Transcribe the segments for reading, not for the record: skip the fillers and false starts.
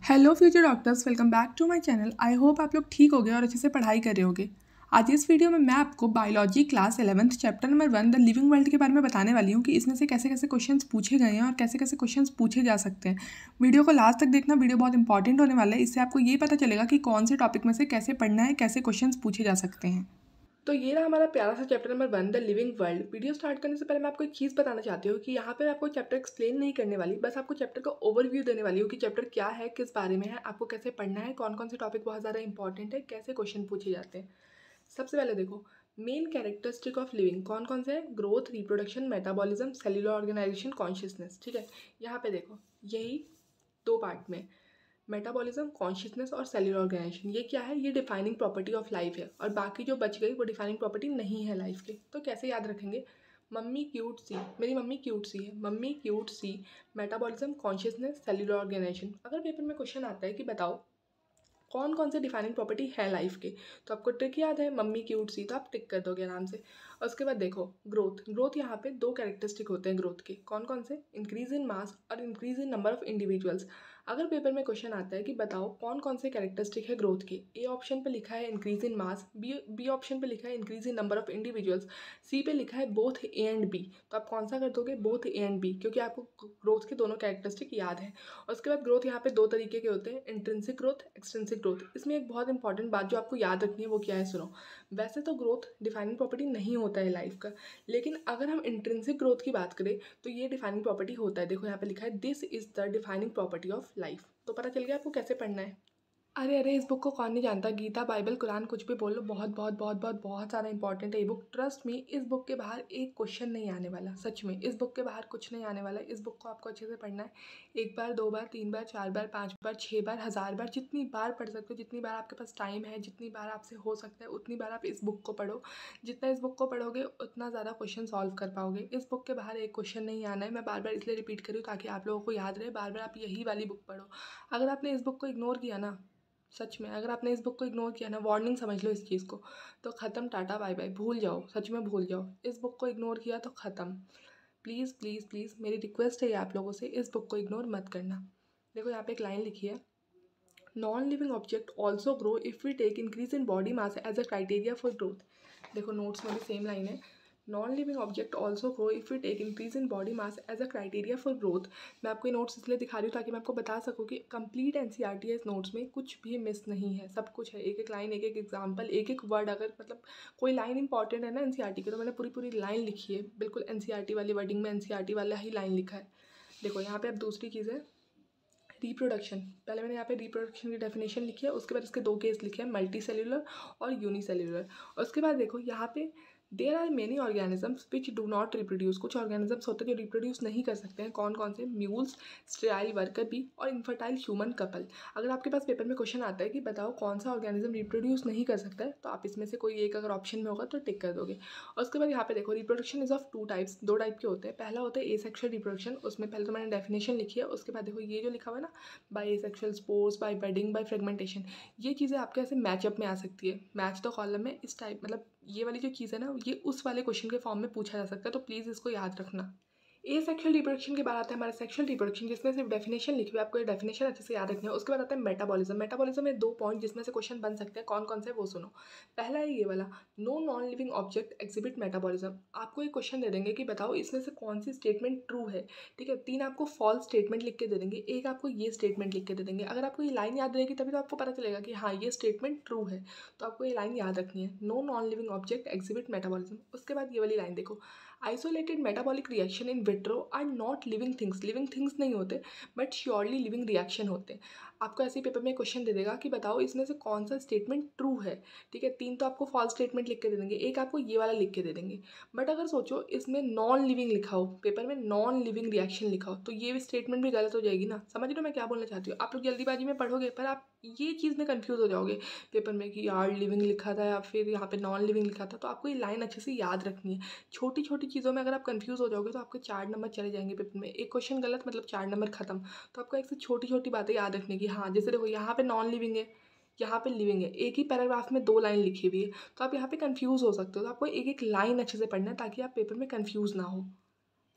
Hello future doctors, welcome back to my channel. I hope आप लोग ठीक हो गए और अच्छे से पढ़ाई कर रहे होगे। आज इस वीडियो में मैं आपको biology class 11th chapter number 1 the living world के बारे में बताने वाली हूँ कि इसमें से कैसे कैसे क्वेश्चंस पूछे गए हैं और कैसे कैसे क्वेश्चंस पूछे जा सकते हैं। वीडियो को लास्ट तक देखना, वीडियो बहुत इंपॉर्टेंट होने वाला है। इससे आपको ये पता चलेगा कि कौन से टॉपिक में से कैसे पढ़ना है, कैसे क्वेश्चंस पूछे जा सकते हैं। तो ये रहा हमारा प्यारा सा chapter number 1 the living world. Video start करने से पहले मैं आपको एक चीज़ बताना चाहती हूँ कि यहाँ पे मैं आपको चैप्टर एक्सप्लेन नहीं करने वाली, बस आपको चैप्टर का ओवरव्यू देने वाली हूँ कि चैप्टर क्या है, किस बारे में है, आपको कैसे पढ़ना है, कौन कौन से टॉपिक बहुत ज़्यादा इंपॉर्टेंट है, कैसे क्वेश्चन पूछे जाते हैं। सबसे पहले देखो, मेन कैरेक्टरिस्टिक ऑफ लिविंग कौन कौन से हैं? Growth, reproduction, metabolism, cellular organisation, consciousness. ठीक है, यहाँ पे देखो यही दो पार्ट में मेटाबॉलिज्म, कॉन्शियसनेस और सेल्युलर ऑर्गेनाइजेशन। ये क्या है? ये डिफाइनिंग प्रॉपर्टी ऑफ लाइफ है और बाकी जो बच गई वो डिफाइनिंग प्रॉपर्टी नहीं है लाइफ के। तो कैसे याद रखेंगे? मम्मी क्यूट सी, मेरी मम्मी क्यूट सी है, मम्मी क्यूट सी, मेटाबॉलिज्म, कॉन्शियसनेस, सेल्युलर ऑर्गेनाइजेशन। अगर पेपर में क्वेश्चन आता है कि बताओ कौन कौन से डिफाइनिंग प्रॉपर्टी है लाइफ के, तो आपको ट्रिक याद है मम्मी क्यूट सी, तो आप टिक कर दोगे आराम से। और उसके बाद देखो ग्रोथ, ग्रोथ यहाँ पे दो कैरेक्टरिस्टिक होते हैं ग्रोथ के। कौन कौन से? इंक्रीज इन मास और increase in number of individuals. अगर पेपर में क्वेश्चन आता है कि बताओ कौन कौन से कैरेक्टरिस्टिक है ग्रोथ के, ए ऑप्शन पे लिखा है increase in mass, B option पे लिखा है increase in number of individuals, C पे लिखा है बोथ ए एंड बी, तो आप कौन सा कर दोगे? बोथ ए एंड बी, क्योंकि आपको ग्रोथ के दोनों कैरेक्टरिस्टिक याद है। और उसके बाद ग्रोथ यहाँ पे दो तरीके के होते हैं, इंट्रिंसिक ग्रोथ, एक्सट्रिंसिक ग्रोथ। इसमें एक बहुत इंपॉर्टेंट बात जो आपको याद रखनी है वो क्या है, सुनो। वैसे तो ग्रोथ डिफाइनिंग प्रॉपर्टी नहीं होता है लाइफ का, लेकिन अगर हम इंट्रिंसिक ग्रोथ की बात करें तो ये डिफाइनिंग प्रॉपर्टी होता है। देखो यहाँ पे लिखा है this is the defining property of life. तो पता चल गया आपको कैसे पढ़ना है। अरे अरे, इस बुक को कौन नहीं जानता? गीता, बाइबल, कुरान, कुछ भी बोल लो, बहुत बहुत बहुत बहुत बहुत ज़्यादा इंपॉर्टेंट है ये बुक। ट्रस्ट मी, इस बुक के बाहर एक क्वेश्चन नहीं आने वाला। सच में इस बुक के बाहर कुछ नहीं आने वाला है। इस बुक को आपको अच्छे से पढ़ना है। एक बार, दो बार, तीन बार, चार बार, पाँच बार, छः बार, हज़ार बार, जितनी बार पढ़ सकते हो, जितनी बार आपके पास टाइम है, जितनी बार आपसे हो सकता है उतनी बार आप इस बुक को पढ़ो। जितना इस बुक को पढ़ोगे उतना ज़्यादा क्वेश्चन सॉल्व कर पाओगे। इस बुक के बाहर एक क्वेश्चन नहीं आना है। मैं बार बार इसलिए रिपीट करी हूँ ताकि आप लोगों को याद रहे। बार बार आप यही वाली बुक पढ़ो। अगर आपने इस बुक को इग्नोर किया ना, सच में अगर आपने इस बुक को इग्नोर किया ना, वार्निंग समझ लो इस चीज़ को, तो ख़त्म, टाटा बाय बाय, भूल जाओ, सच में भूल जाओ। इस बुक को इग्नोर किया तो ख़त्म। प्लीज़ प्लीज़ प्लीज़ मेरी रिक्वेस्ट है ये आप लोगों से, इस बुक को इग्नोर मत करना। देखो यहाँ पे एक लाइन लिखी है, non living object also grow if we take increase in body mass as a criteria for growth. देखो नोट्स में भी सेम लाइन है, non living object also grow if we take increase in body mass as a criteria for growth. मैं आपको ये notes इसलिए दिखा रही हूँ ताकि मैं आपको बता सकूँ कि कंप्लीट एनसीईआरटी है इस नोट्स में, कुछ भी मिस नहीं है, सब कुछ है। एक एक लाइन, एक एक एग्जाम्पल, एक एक वर्ड। अगर मतलब कोई लाइन इंपॉर्टेंट है ना एनसीईआरटी की, तो मैंने पूरी पूरी लाइन लिखी है, बिल्कुल एनसीईआरटी वाली वर्डिंग में एनसीईआरटी वाला ही लाइन लिखा है। देखो यहाँ पे अब दूसरी चीज़ है रिप्रोडक्शन। पहले मैंने यहाँ पे रिप्रोडक्शन की डेफिनेशन लिखी है, उसके बाद इसके दो केस लिखे हैं, मल्टी सेल्यूलर और यूनिसेल्यूलर। और उसके बाद देखो यहाँ पे there are many organisms which do not reproduce. कुछ ऑर्गेनिजम्स होते हैं जो रिप्रोड्यूस नहीं कर सकते हैं। कौन कौन से? म्यूल्स, स्टेराइल वर्कर बी और इनफर्टाइल ह्यूमन कपल। अगर आपके पास पेपर में क्वेश्चन आता है कि बताओ कौन सा ऑर्गेनिज्म रिप्रोड्यूस नहीं कर सकता है, तो आप इसमें से कोई एक अगर ऑप्शन में होगा तो टिक कर दोगे। और उसके बाद यहाँ पे देखो reproduction is of two types, दो टाइप के होते हैं। पहला होता है एसेक्सुअल रिप्रोडक्शन, उसमें पहले तो मैंने डेफिनेशन लिखी है। उसके बाद देखो ये जो लिखा हुआ है ना, by asexual spores, by budding, by fragmentation, ये चीज़ें आपके ऐसे मैचअप में आ सकती है। मैच द कॉलम में इस टाइप, मतलब ये वाली जो चीज़ है ना, ये उस वाले क्वेश्चन के फॉर्म में पूछा जा सकता है, तो प्लीज़ इसको याद रखना। ए सेक्शुअल रिप्रोडक्शन के बाद आता है हमारा सेक्शुअल रिप्रोडक्शन, जिसमें सिर्फ डेफिनेशन लिखी हुई है, आपको ये डेफिनेशन अच्छे से याद रखनी है। उसके बाद आता है मेटाबॉलिज्म। मेटाबॉलिज्म में दो पॉइंट जिसमें से क्वेश्चन बन सकते हैं, कौन कौन से वो सुनो। पहला है ये वाला, no non living object exhibit metabolism. आपको एक क्वेश्चन दे देंगे कि बताओ इसमें से कौन सी स्टेटमेंट ट्रू है। ठीक है, तीन आपको फॉल्स स्टेटमेंट लिख के दे देंगे, एक आपको ये स्टेटमेंट लिख के दे देंगे। अगर आपको ये लाइन याद रहेगी तभी तो आपको पता चलेगा कि हाँ ये स्टेटमेंट ट्रू है, तो आपको ये लाइन याद रखनी है, no non living object exhibit metabolism. उसके बाद ये वाली लाइन देखो, isolated metabolic reaction in vitro are not living things. Living things नहीं होते बट श्योरली लिविंग रिएक्शन होते हैं। आपको ऐसे ही पेपर में क्वेश्चन दे देगा कि बताओ इसमें से कौन सा स्टेटमेंट ट्रू है। ठीक है, तीन तो आपको फॉल्स स्टेटमेंट लिख के दे देंगे, एक आपको ये वाला लिख के दे देंगे। बट अगर सोचो इसमें नॉन लिविंग लिखा हो, पेपर में नॉन लिविंग रिएक्शन लिखा हो, तो ये स्टेटमेंट भी गलत हो जाएगी ना। समझ रहे हो मैं क्या बोलना चाहती हूँ? आप लोग जल्दीबाजी में पढ़ोगे पर आप ये चीज़ में कंफ्यूज हो जाओगे पेपर में कि यार लिविंग लिखा था या फिर यहाँ पे नॉन लिविंग लिखा था। तो आपको ये लाइन अच्छे से याद रखनी है। छोटी छोटी चीज़ों में अगर आप कंफ्यूज हो जाओगे तो आपके 4 नंबर चले जाएंगे पेपर में। एक क्वेश्चन गलत मतलब 4 नंबर खत्म। तो आपको एक से छोटी छोटी बातें याद रखनी की, हाँ जैसे देखो यहाँ पे नॉन लिविंग है, यहाँ पे लिविंग है, एक ही पैराग्राफ में दो लाइन लिखी हुई है, तो आप यहाँ पे कंफ्यूज हो सकते हो। तो आपको एक एक लाइन अच्छे से पढ़ना है ताकि आप पेपर में कंफ्यूज ना हो।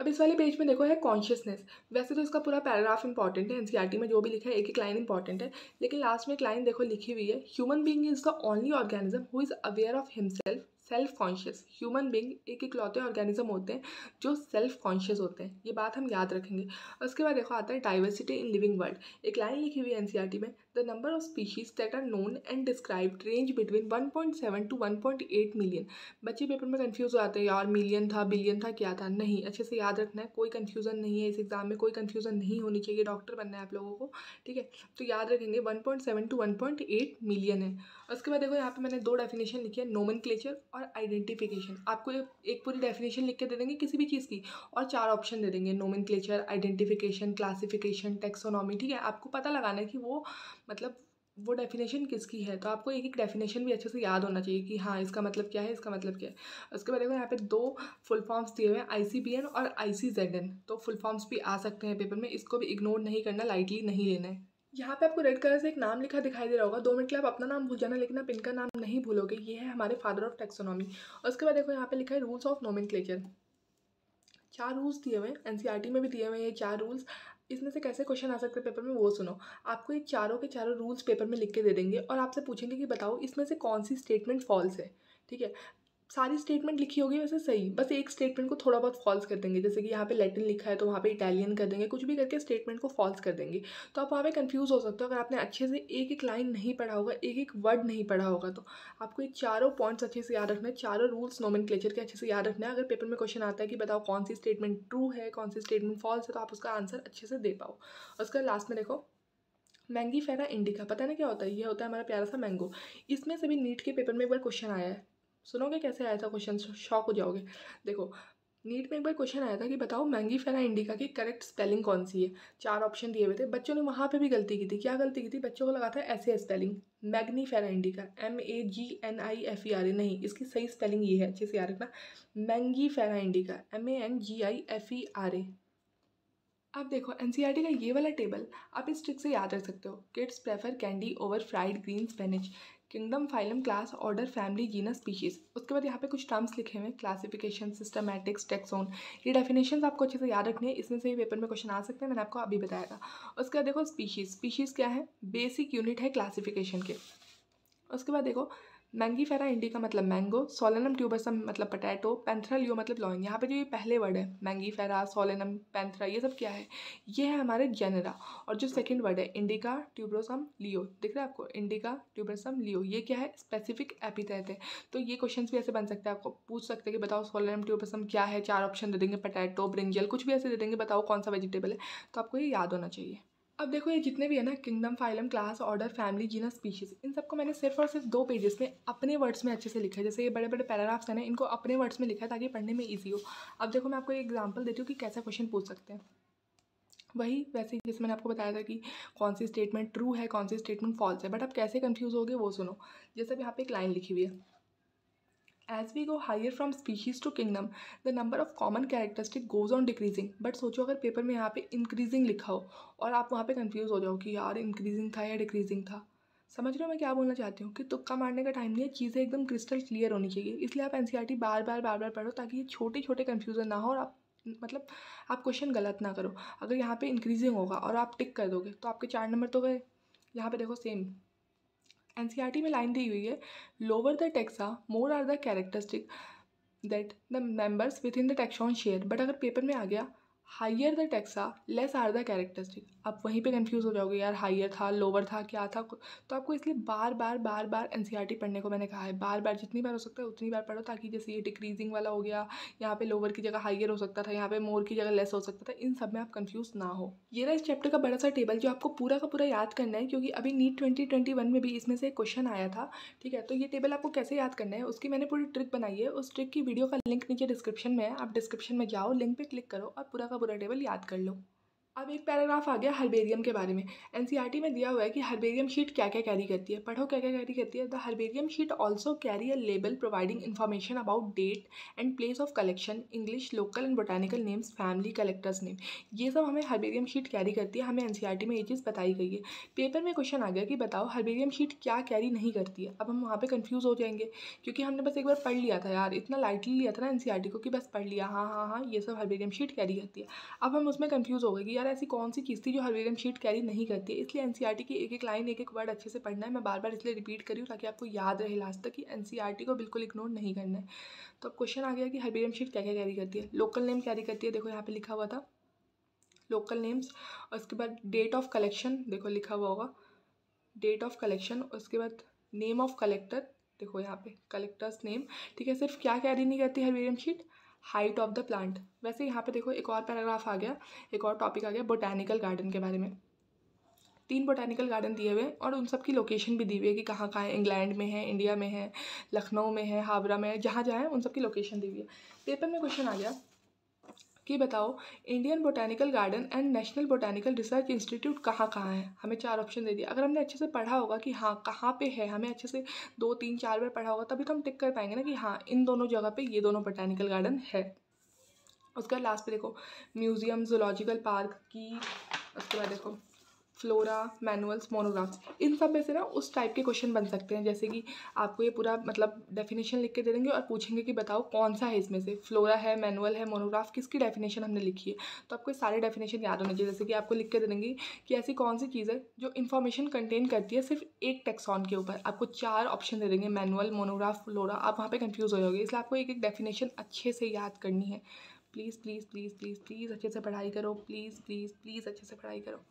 अब इस वाले पेज में देखो है कॉन्शियसनेस। वैसे तो इसका पूरा पैराग्राफ इंपॉर्टेंट है, एनसीईआरटी में जो भी लिखा है एक एक लाइन इंपॉर्टेंट है, लेकिन लास्ट में एक लाइन देखो लिखी हुई है, human being is the only organism who is aware of himself self conscious. Human being एक इकलौते ऑर्गेनिज्म होते हैं जो सेल्फ कॉन्शियस होते हैं, ये बात हम याद रखेंगे। उसके बाद देखो आता है डाइवर्सिटी इन लिविंग वर्ल्ड। एक लाइन लिखी हुई है एनसीईआरटी में, the number of species that are known and described range between 1.7 to 1.8 million. बच्चे पेपर में कंफ्यूज हो जाते हैं, यार मिलियन था बिलियन था क्या था, नहीं, अच्छे से याद रखना है, कोई कंफ्यूजन नहीं है इस एग्जाम में, कोई कंफ्यूजन नहीं होनी चाहिए, डॉक्टर बनना है आप लोगों को, ठीक है। तो याद रखेंगे 1.7 to 1.8 मिलियन है। उसके बाद देखो यहाँ पे मैंने दो डेफिनेशन लिखी है, नोमेनक्लेचर और आइडेंटिफिकेशन। आपको एक पूरी डेफिनेशन लिख के दे देंगे किसी भी चीज़ की और 4 ऑप्शन दे देंगे, नोमेनक्लेचर, आइडेंटिफिकेशन, क्लासिफिकेशन, टेक्सोनॉमी, ठीक है। आपको पता लगाना है कि वो मतलब वो डेफिनेशन किसकी है, तो आपको एक एक डेफिनेशन भी अच्छे से याद होना चाहिए कि हाँ इसका मतलब क्या है, इसका मतलब क्या है। उसके बाद देखो यहाँ पे 2 फुल फॉर्म्स दिए हुए हैं, ICPN और ICZN। तो फुल फॉर्म्स भी आ सकते हैं पेपर में, इसको भी इग्नोर नहीं करना, लाइटली नहीं लेना है। यहाँ पे आपको रेड कलर से एक नाम लिखा दिखाई दे रहा होगा, 2 मिनट के लिए आप अपना नाम भूल जाना, लेकिन आप इनका नाम नहीं भूलोगे, ये है हमारे फादर ऑफ टेक्सोनॉमी। उसके बाद देखो यहाँ पे लिखा है रूल्स ऑफ नोमेनक्लेचर। 4 रूल्स दिए हुए हैं, एनसीईआरटी में भी दिए हुए हैं ये 4 रूल्स। इसमें से कैसे क्वेश्चन आ सकते हैं पेपर में वो सुनो। आपको ये चारों के चारों रूल्स पेपर में लिख के दे देंगे और आपसे पूछेंगे कि बताओ इसमें से कौन सी स्टेटमेंट फॉल्स है, ठीक है। सारी स्टेटमेंट लिखी होगी वैसे सही, बस एक स्टेटमेंट को थोड़ा बहुत फॉल्स कर देंगे, जैसे कि यहाँ पे लैटिन लिखा है तो वहाँ पे इटालियन कर देंगे, कुछ भी करके स्टेटमेंट को फॉल्स कर देंगे। तो आप वहाँ पे कंफ्यूज हो सकते हो अगर आपने अच्छे से एक एक लाइन नहीं पढ़ा होगा, एक एक वर्ड नहीं पढ़ा होगा। तो आपको ये चारों पॉइंट्स अच्छे से याद रखना है, चारों रूल्स नोमेनक्लेचर के अच्छे से याद रखना है। अगर पेपर में क्वेश्चन आता है कि बताओ कौन सी स्टेटमेंट ट्रू है, कौन सी स्टेटमेंट फॉल्स है, तो आप उसका आंसर अच्छे से दे पाओ। उसका लास्ट में देखो मैंगीफेरा इंडिका, पता है ना क्या होता है, ये होता है हमारा प्यारा सा मैंगो। इसमें से भी नीट के पेपर में एक बार क्वेश्चन आया है, सुनोगे कैसे आया था क्वेश्चन, शॉक हो जाओगे। देखो नीट में एक बार क्वेश्चन आया था कि बताओ मैंगीफेरा इंडिका की करेक्ट स्पेलिंग कौन सी है। 4 ऑप्शन दिए हुए थे, बच्चों ने वहाँ पे भी गलती की थी। क्या गलती की थी, बच्चों को लगा था ऐसे स्पेलिंग मैग्नीफेरा इंडिका, MAGNIFERA, नहीं, इसकी सही स्पेलिंग ये है, अच्छे से याद रखना, मैंगीफेरा इंडिका, MANGIFERA। अब देखो एनसीईआरटी का ये वाला टेबल आप इस ट्रिक से याद रख सकते हो, kids prefer candy over fried green spinach, kingdom, phylum, class, order, family, genus, species. उसके बाद यहाँ पे कुछ टर्म्स लिखे हुए हैं, क्लासिफिकेशन, सिस्टमैटिक्स, टेक्सोन। ये डेफिनेशंस आपको अच्छे से याद रखनी है, इसमें से ही पेपर में क्वेश्चन आ सकते हैं, मैंने आपको अभी बताया था। उसके बाद देखो स्पीशीज, स्पीशीज क्या है, बेसिक यूनिट है क्लासिफिकेशन के। उसके बाद देखो मैंगीफेरा इंडिका मतलब मैंगो, सोलेनम ट्यूबरसम मतलब पोटैटो, पैंथरा लियो मतलब लॉइन। यहाँ पे जो ये पहले वर्ड है मैंगीफेरा, सोलेनम, पैंथरा, ये सब क्या है, ये है हमारे जेनेरा। और जो सेकंड वर्ड है इंडिका ट्यूबरोसम लियो, दिख रहा है आपको, इंडिका ट्यूबरसम लियो, ये क्या है, स्पेसिफिक एपिथेट है। तो ये क्वेश्चन भी ऐसे बन सकते हैं, आपको पूछ सकते हैं कि बताओ सोलेनम ट्यूबरसम क्या है, 4 ऑप्शन दे देंगे, पोटैटो, ब्रिंजल, कुछ भी ऐसे दे देंगे, बताओ कौन सा वेजिटेबल है। तो आपको ये याद होना चाहिए। अब देखो ये जितने भी है ना, kingdom, phylum, class, order, family, genus, species, इन सबको मैंने सिर्फ और सिर्फ 2 पेजेस में अपने वर्ड्स में अच्छे से लिखा है। जैसे ये बड़े बड़े पैराग्राफ्स हैं ना, इनको अपने वर्ड्स में लिखा है ताकि पढ़ने में ईजी हो। अब देखो मैं आपको एक एग्जांपल देती हूँ कि कैसा क्वेश्चन पूछ सकते हैं। वही वैसे ही जैसे मैंने आपको बताया था कि कौन सी स्टेटमेंट ट्रू है, कौन सी स्टेटमेंट फॉल्स है, बट आप कैसे कन्फ्यूज होगे वो सुनो। जैसे अब यहाँ पे एक लाइन लिखी हुई है, As we go higher from species to kingdom, the number of common characteristic goes on decreasing. But सोचो अगर पेपर में यहाँ पे इंक्रीजिंग लिखा हो और आप वहाँ पे कंफ्यूज हो जाओ कि यार इंक्रीजिंग था या डिक्रीजिंग था। समझ रहे हो मैं क्या बोलना चाहती हूँ, कि तुक्का मारने का टाइम नहीं है, चीज़ें एकदम क्रिस्टल क्लियर होनी चाहिए। इसलिए आप एनसीईआरटी बार बार पढ़ो ताकि ये छोटे छोटे कन्फ्यूजन ना हो और आप मतलब आप क्वेश्चन गलत ना करो। अगर यहाँ पे इंक्रीजिंग होगा और आप टिक कर दोगे तो आपके 4 नंबर तो गए। यहाँ पे देखो सेम एनसीईआरटी में लाइन दी हुई है, lower the taxa more are the characteristic that the members within the taxon share. But अगर पेपर में आ गया higher the taxa less are the characteristic, आप वहीं पे कंफ्यूज हो जाओगे, यार हाइयर था, लोअर था, क्या था। तो आपको इसलिए बार बार एनसीईआरटी पढ़ने को मैंने कहा है, बार बार जितनी बार हो सकता है उतनी बार पढ़ो, ताकि जैसे ये डिक्रीजिंग वाला हो गया, यहाँ पे लोअर की जगह हाइयर हो सकता था, यहाँ पे मोर की जगह लेस हो सकता था, इन सब में आप कंफ्यूज ना हो। ये रहा इस चैप्टर का बड़ा सा टेबल जो आपको पूरा का पूरा याद करना है, क्योंकि अभी नीट 2021 में भी इसमें से एक क्वेश्चन आया था, ठीक है। तो ये टेबल आपको कैसे याद करना है उसकी मैंने पूरी ट्रिक बनाई है, उस ट्रिक की वीडियो का लिंक नीचे डिस्क्रिप्शन में है, आप डिस्क्रिप्शन में जाओ, लिंक पे क्लिक करो और पूरा का पूरा टेबल याद कर लो। अब एक पैराग्राफ आ गया हर्बेरियम के बारे में। एनसीईआरटी में दिया हुआ है कि हर्बेरियम शीट क्या क्या कैरी करती है। पढ़ो क्या क्या कैरी करती है। The herbarium sheet also carry a label providing information about date and place of collection, English, local and botanical names, family, collectors name. ये सब हमें हर्बेरियम शीट कैरी करती है। हमें एनसीईआरटी में ये चीज़ बताई गई है। पेपर में क्वेश्चन आ गया कि बताओ हर्बेरियम शीट क्या कैरी नहीं करती है। अब हम वहाँ पर कन्फ्यूज़ हो जाएंगे क्योंकि हमने बस एक बार पढ़ लिया था यार, इतना लाइटली लिया था ना एनसीईआरटी को कि बस पढ़ लिया, हाँ हाँ हाँ ये सब हर्बेरियम शीट कैरी करती है। अब हम उसमें कन्फ्यूज़ हो गए कि यार ऐसी कौन सी चीज़ थी जो हर्बेरियम शीट कैरी नहीं करती है। इसलिए एनसीईआरटी की एक एक लाइन, एक एक वर्ड अच्छे से पढ़ना है। मैं बार बार इसलिए रिपीट करी हूँ ताकि आपको याद रहे लास्ट तक कि एनसीईआरटी को बिल्कुल इग्नोर नहीं करना है। तो अब क्वेश्चन आ गया कि हर्बेरियम शीट क्या क्या कैरी करती है। लोकल नेम कैरी करती है, देखो यहाँ पे लिखा हुआ था लोकल नेम्स। और उसके बाद डेट ऑफ कलेक्शन, देखो लिखा हुआ होगा डेट ऑफ कलेक्शन। उसके बाद नेम ऑफ कलेक्टर, देखो यहाँ पे कलेक्टर्स नेम। ठीक है, सिर्फ क्या कैरी नहीं करती herbarium sheet, height of the plant. वैसे यहाँ पे देखो एक और पैराग्राफ आ गया, एक और टॉपिक आ गया बोटैनिकल गार्डन के बारे में। 3 बोटैनिकल गार्डन दिए हुए हैं और उन सब की लोकेशन भी दी हुई है कि कहाँ कहाँ है। इंग्लैंड में है, इंडिया में है, लखनऊ में है, हावड़ा में है, जहाँ जहाँ है उन सब की लोकेशन दी हुई है। पेपर में क्वेश्चन आ गया कि बताओ Indian botanical garden and national botanical research institute कहाँ कहाँ है। हमें 4 ऑप्शन दे दिए। अगर हमने अच्छे से पढ़ा होगा कि हाँ कहाँ पे है, हमें अच्छे से 2 3 4 बार पढ़ा होगा तभी तो हम टिक कर पाएंगे ना कि हाँ इन दोनों जगह पे ये दोनों बोटैनिकल गार्डन है। उसके बाद लास्ट पे देखो म्यूजियम, जूलॉजिकल पार्क की। उसके बाद देखो फ्लोरा, मैनुअल्स, मोनोग्राफ्स। इन सब में से ना उस टाइप के क्वेश्चन बन सकते हैं जैसे कि आपको ये पूरा मतलब डेफिनेशन लिख के दे देंगे और पूछेंगे कि बताओ कौन सा है इसमें से, फ्लोरा है, मैनुअल है, मोनोग्राफ, किसकी डेफिनेशन हमने लिखी है। तो आपको ये सारे डेफिनेशन याद होने चाहिए। जैसे कि आपको लिख के दे देंगे कि ऐसी कौन सी चीज़ है जो इन्फॉर्मेशन कंटेन करती है सिर्फ एक टेक्सॉन के ऊपर। आपको 4 ऑप्शन दे देंगे, मैनुअल, मोनोग्राफ, फ्लोरा। आप वहाँ पर कन्फ्यूज़ हो जाओगे, इसलिए आपको एक एक डेफिनेशन अच्छे से याद करनी है। Please please please please please अच्छे से पढ़ाई करो, प्लीज़ प्लीज़ प्लीज़ अच्छे से पढ़ाई करो।